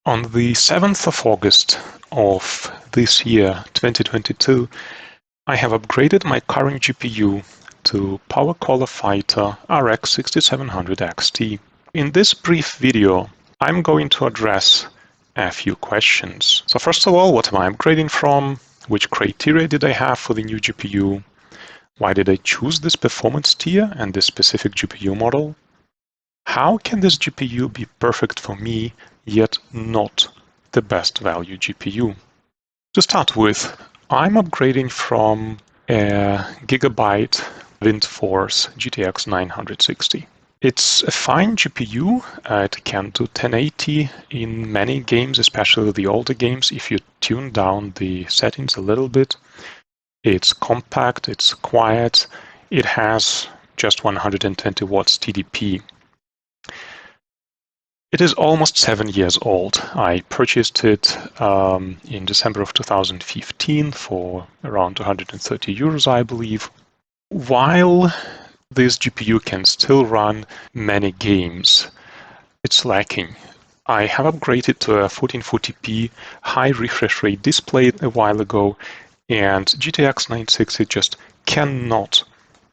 On the 7th of August of this year, 2022, I have upgraded my current GPU to PowerColor Fighter RX 6700 XT. In this brief video, I'm going to address a few questions. So first of all, what am I upgrading from? Which criteria did I have for the new GPU? Why did I choose this performance tier and this specific GPU model? How can this GPU be perfect for me, yet not the best value GPU? To start with, I'm upgrading from a Gigabyte Windforce GTX 960. It's a fine GPU. It can do 1080 in many games, especially the older games, if you tune down the settings a little bit. It's compact, it's quiet, it has just 120 watts TDP. It is almost 7 years old. I purchased it in December of 2015 for around 230 euros, I believe. While this GPU can still run many games, it's lacking. I have upgraded to a 1440p high refresh rate display a while ago, and GTX 960 just cannot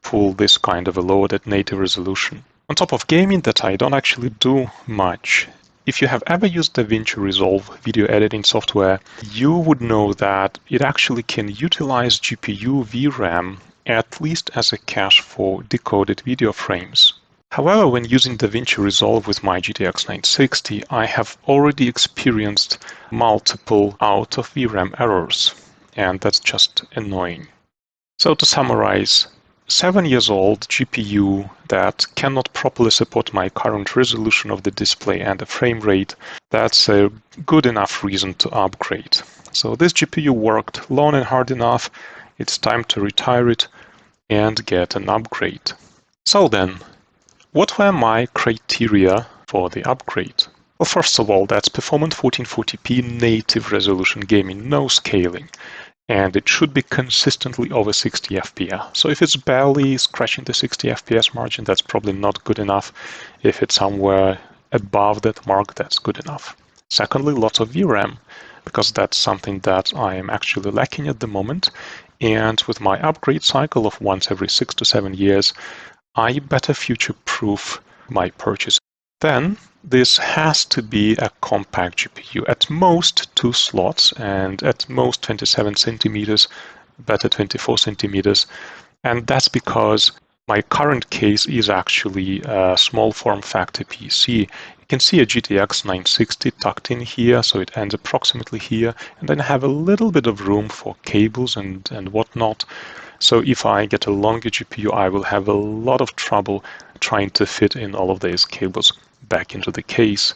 pull this kind of a load at native resolution. On top of gaming that I don't actually do much, if you have ever used DaVinci Resolve video editing software, you would know that it actually can utilize GPU VRAM at least as a cache for decoded video frames. However, when using DaVinci Resolve with my GTX 960, I have already experienced multiple out of VRAM errors, and that's just annoying. So to summarize, 7 years old GPU that cannot properly support my current resolution of the display and the frame rate, that's a good enough reason to upgrade. So this GPU worked long and hard enough, it's time to retire it and get an upgrade. So then, what were my criteria for the upgrade? Well, first of all, that's performant 1440p native resolution gaming, no scaling. And it should be consistently over 60 FPS. So if it's barely scratching the 60 FPS margin, that's probably not good enough. If it's somewhere above that mark, that's good enough. Secondly, lots of VRAM, because that's something that I am actually lacking at the moment. And with my upgrade cycle of once every 6 to 7 years, I better future-proof my purchase. Then, this has to be a compact GPU, at most 2 slots and at most 27 centimeters, better 24 centimeters. And that's because my current case is actually a small form factor PC. You can see a GTX 960 tucked in here, so it ends approximately here, and then I have a little bit of room for cables and whatnot. So if I get a longer GPU, I will have a lot of trouble trying to fit in all of these cables back into the case.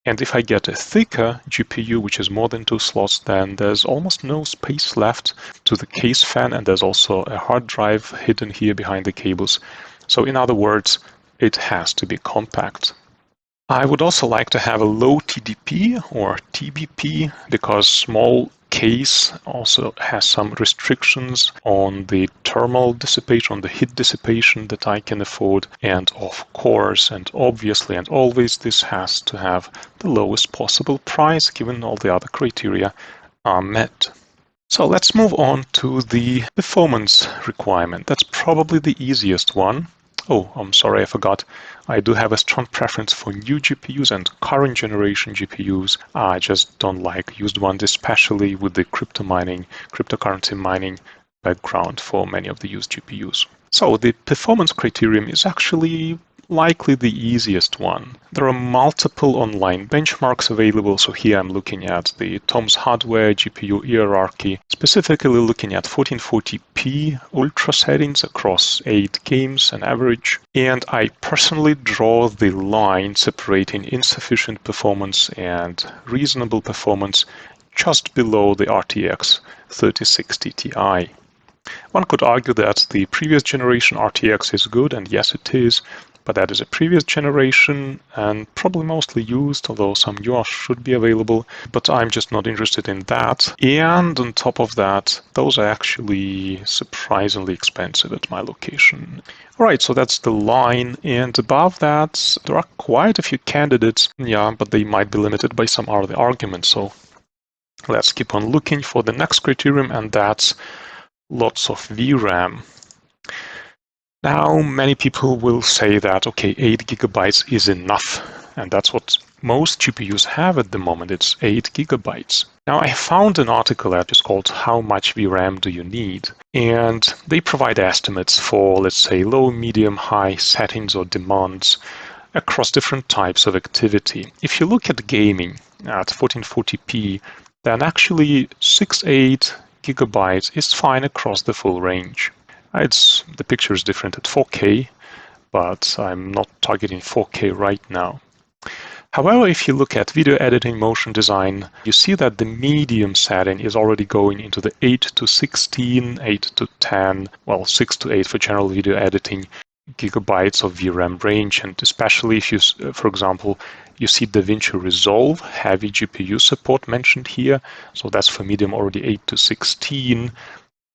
And if I get a thicker GPU, which is more than 2 slots, then there's almost no space left to the case fan, and there's also a hard drive hidden here behind the cables. So in other words, it has to be compact. I would also like to have a low TDP or TBP, because small case also has some restrictions on the thermal dissipation, on the heat dissipation that I can afford. And of course, and obviously, and always, this has to have the lowest possible price, given all the other criteria are met. So let's move on to the performance requirement. That's probably the easiest one. Oh, I'm sorry, I forgot. I do have a strong preference for new GPUs and current generation GPUs. I just don't like used ones, especially with the cryptocurrency mining background for many of the used GPUs. So the performance criterion is actually likely the easiest one. There are multiple online benchmarks available. So here I'm looking at the Tom's Hardware GPU hierarchy, specifically looking at 1440p ultra settings across 8 games on average. And I personally draw the line separating insufficient performance and reasonable performance just below the RTX 3060 Ti. One could argue that the previous generation RTX is good, and yes, it is, but that is a previous generation and probably mostly used, although some newer should be available, but I'm just not interested in that. And on top of that, those are actually surprisingly expensive at my location. All right, so that's the line, and above that, there are quite a few candidates, yeah, but they might be limited by some other arguments, so let's keep on looking for the next criterion, and that's lots of VRAM. Now, many people will say that, okay, 8 gigabytes is enough, and that's what most GPUs have at the moment. It's 8 gigabytes. Now, I found an article that is called How Much VRAM Do You Need? And they provide estimates for, let's say, low, medium, high settings or demands across different types of activity. If you look at gaming at 1440p, then actually 6-8 gigabytes is fine across the full range. The picture is different at 4K, but I'm not targeting 4K right now. However, if you look at video editing, motion design, you see that the medium setting is already going into the 8 to 16, 8 to 10, well, 6 to 8 for general video editing, gigabytes of VRAM range. And especially if you, for example, you see DaVinci Resolve, heavy GPU support mentioned here. So that's for medium already 8 to 16.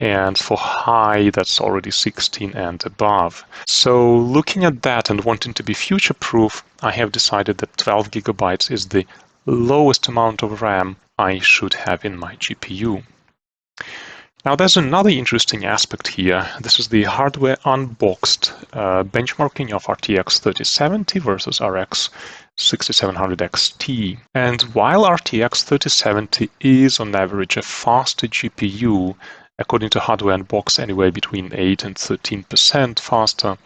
And for high, that's already 16 and above. So looking at that and wanting to be future-proof, I have decided that 12 gigabytes is the lowest amount of RAM I should have in my GPU. Now, there's another interesting aspect here. This is the hardware unboxed benchmarking of RTX 3070 versus RX 6700 XT. And while RTX 3070 is on average a faster GPU, according to Hardware Unboxed, anywhere between 8 and 13% faster,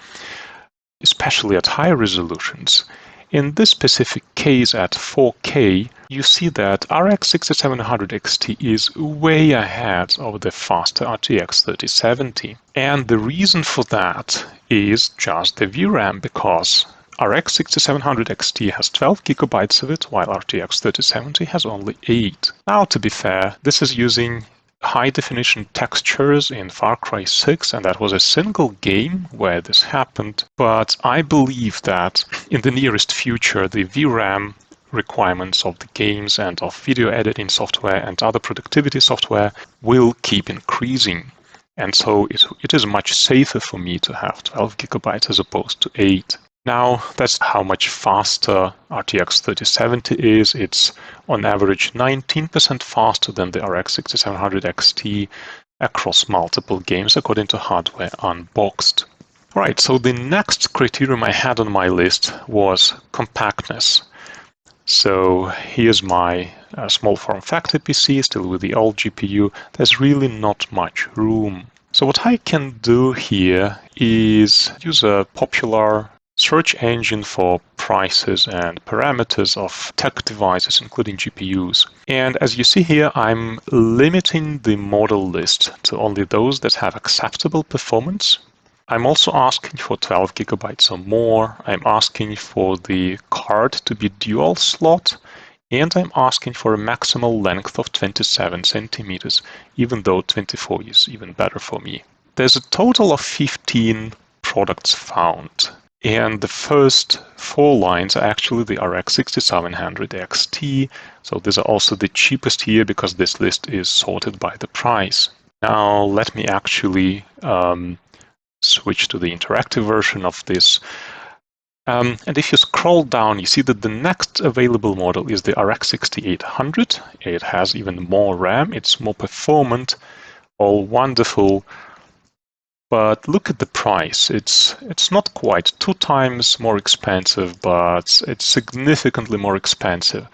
especially at higher resolutions. In this specific case at 4K, you see that RX 6700 XT is way ahead of the faster RTX 3070. And the reason for that is just the VRAM, because RX 6700 XT has 12 gigabytes of it, while RTX 3070 has only 8. Now, to be fair, this is using high-definition textures in Far Cry 6, and that was a single game where this happened. But I believe that in the nearest future, the VRAM requirements of the games and of video editing software and other productivity software will keep increasing. And so it is much safer for me to have 12 gigabytes as opposed to 8. Now, that's how much faster RTX 3070 is. It's on average 19% faster than the RX 6700 XT across multiple games, according to Hardware Unboxed. All right, so the next criterion I had on my list was compactness. So here's my small form factor PC, still with the old GPU. There's really not much room. So what I can do here is use a popular search engine for prices and parameters of tech devices, including GPUs. And as you see here, I'm limiting the model list to only those that have acceptable performance. I'm also asking for 12 gigabytes or more. I'm asking for the card to be dual slot, and I'm asking for a maximal length of 27 centimeters, even though 24 is even better for me. There's a total of 15 products found. And the first 4 lines are actually the RX 6700 XT. So these are also the cheapest here because this list is sorted by the price. Now let me actually switch to the interactive version of this. And if you scroll down, you see that the next available model is the RX 6800. It has even more RAM. It's more performant, all wonderful. But look at the price. It's not quite 2 times more expensive, but it's significantly more expensive.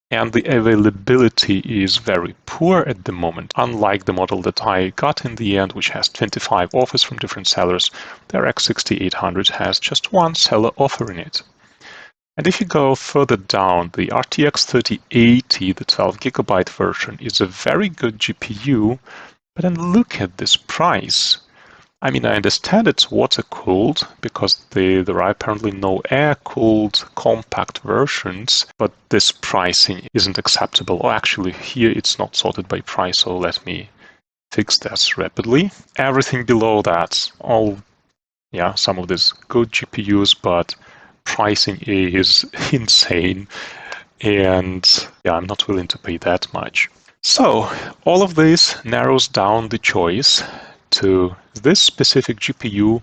And the availability is very poor at the moment. Unlike the model that I got in the end, which has 25 offers from different sellers, the RX 6800 has just 1 seller offering it. And if you go further down, the RTX 3080, the 12 gigabyte version, is a very good GPU, but then look at this price. I mean, I understand it's water-cooled because there are apparently no air-cooled compact versions, but this pricing isn't acceptable. Or actually, here it's not sorted by price, so let me fix that rapidly. Everything below that, all yeah, some of these good GPUs, but pricing is insane. And yeah, I'm not willing to pay that much. So all of this narrows down the choice to this specific GPU,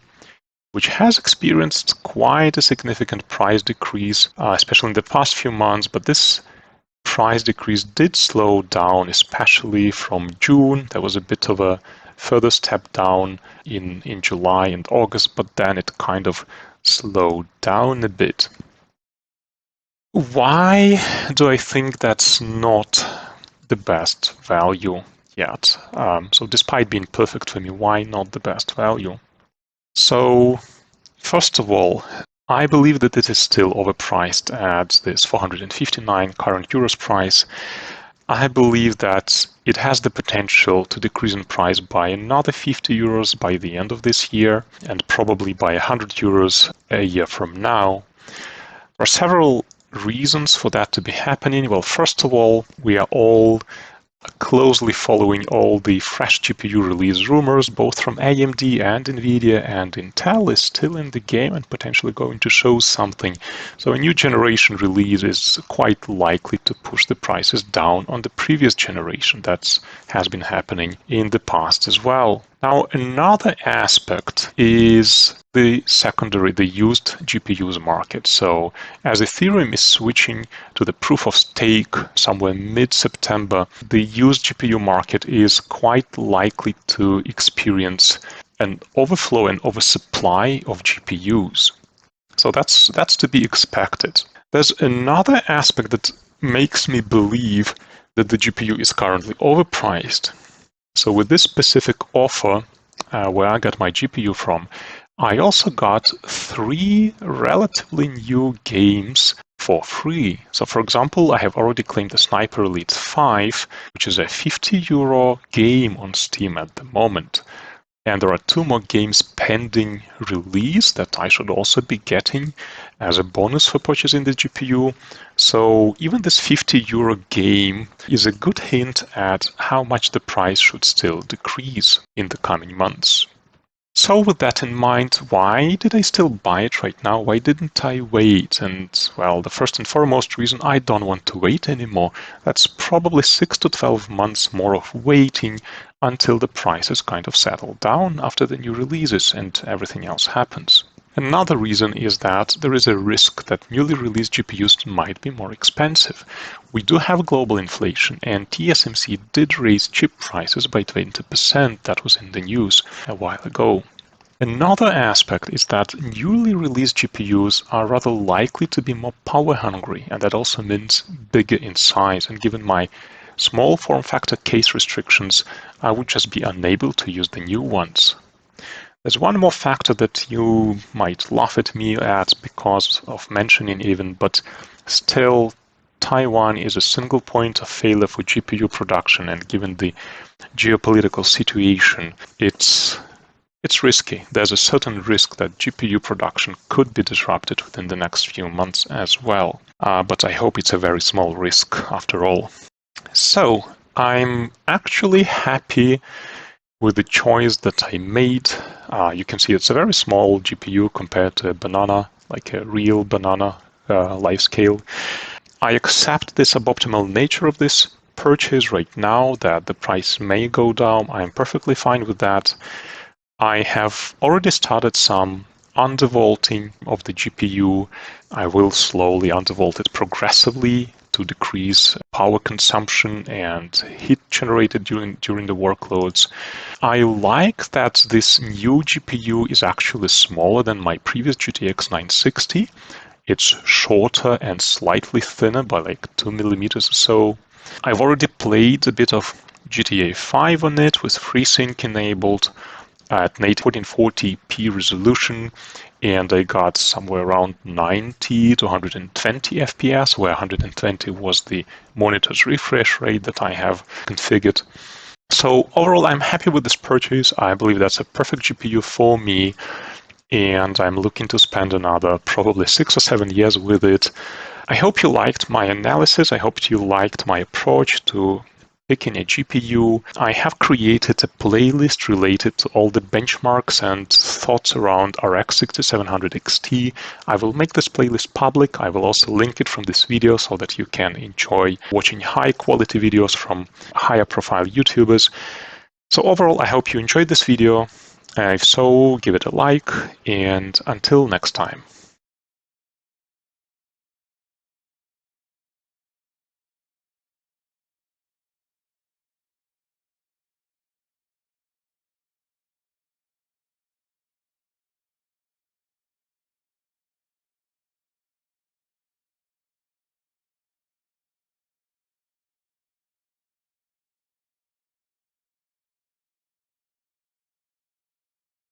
which has experienced quite a significant price decrease, especially in the past few months. But this price decrease did slow down, especially from June. There was a bit of a further step down in July and August, but then it kind of slowed down a bit. Why do I think that's not the best value yet? So despite being perfect for me, why not the best value? So first of all, I believe that it is still overpriced at this 459 current euros price. I believe that it has the potential to decrease in price by another 50 euros by the end of this year, and probably by 100 euros a year from now. There are several reasons for that to be happening. Well, first of all, we are all closely following all the fresh GPU release rumors, both from AMD and Nvidia, and Intel is still in the game and potentially going to show something. So a new generation release is quite likely to push the prices down on the previous generation. That has been happening in the past as well. Now, another aspect is the secondary, the used GPUs market. So as Ethereum is switching to the proof of stake somewhere mid-September, the used GPU market is quite likely to experience an overflow and oversupply of GPUs. So that's to be expected. There's another aspect that makes me believe that the GPU is currently overpriced. So with this specific offer, where I got my GPU from, I also got 3 relatively new games for free. So for example, I have already claimed the Sniper Elite 5, which is a 50 euro game on Steam at the moment. And there are 2 more games pending release that I should also be getting as a bonus for purchasing the GPU. So even this 50 euro game is a good hint at how much the price should still decrease in the coming months. So with that in mind, why did I still buy it right now? Why didn't I wait? And well, the first and foremost reason, I don't want to wait anymore. That's probably 6 to 12 months more of waiting until the prices kind of settle down after the new releases and everything else happens. Another reason is that there is a risk that newly released GPUs might be more expensive. We do have global inflation, and TSMC did raise chip prices by 20%. That was in the news a while ago. Another aspect is that newly released GPUs are rather likely to be more power hungry, and that also means bigger in size. And given my small form factor case restrictions, I would just be unable to use the new ones. There's one more factor that you might laugh at me at because of mentioning even, but still Taiwan is a single point of failure for GPU production, and given the geopolitical situation, it's risky. There's a certain risk that GPU production could be disrupted within the next few months as well. But I hope it's a very small risk after all. So I'm actually happy with the choice that I made. You can see it's a very small GPU compared to a banana, like a real banana life scale. I accept the suboptimal nature of this purchase right now, that the price may go down. I'm perfectly fine with that. I have already started some undervolting of the GPU. I will slowly undervolt it progressively to decrease power consumption and heat generated during the workloads. I like that this new GPU is actually smaller than my previous GTX 960. It's shorter and slightly thinner by like 2 millimeters or so. I've already played a bit of GTA 5 on it with FreeSync enabled at 1440p resolution, and I got somewhere around 90 to 120 FPS, where 120 was the monitor's refresh rate that I have configured. So overall, I'm happy with this purchase. I believe that's a perfect GPU for me, and I'm looking to spend another probably 6 or 7 years with it. I hope you liked my analysis. I hope you liked my approach to picking a GPU. I have created a playlist related to all the benchmarks and thoughts around RX 6700 XT. I will make this playlist public. I will also link it from this video so that you can enjoy watching high quality videos from higher profile YouTubers. So overall, I hope you enjoyed this video. If so, give it a like, and until next time.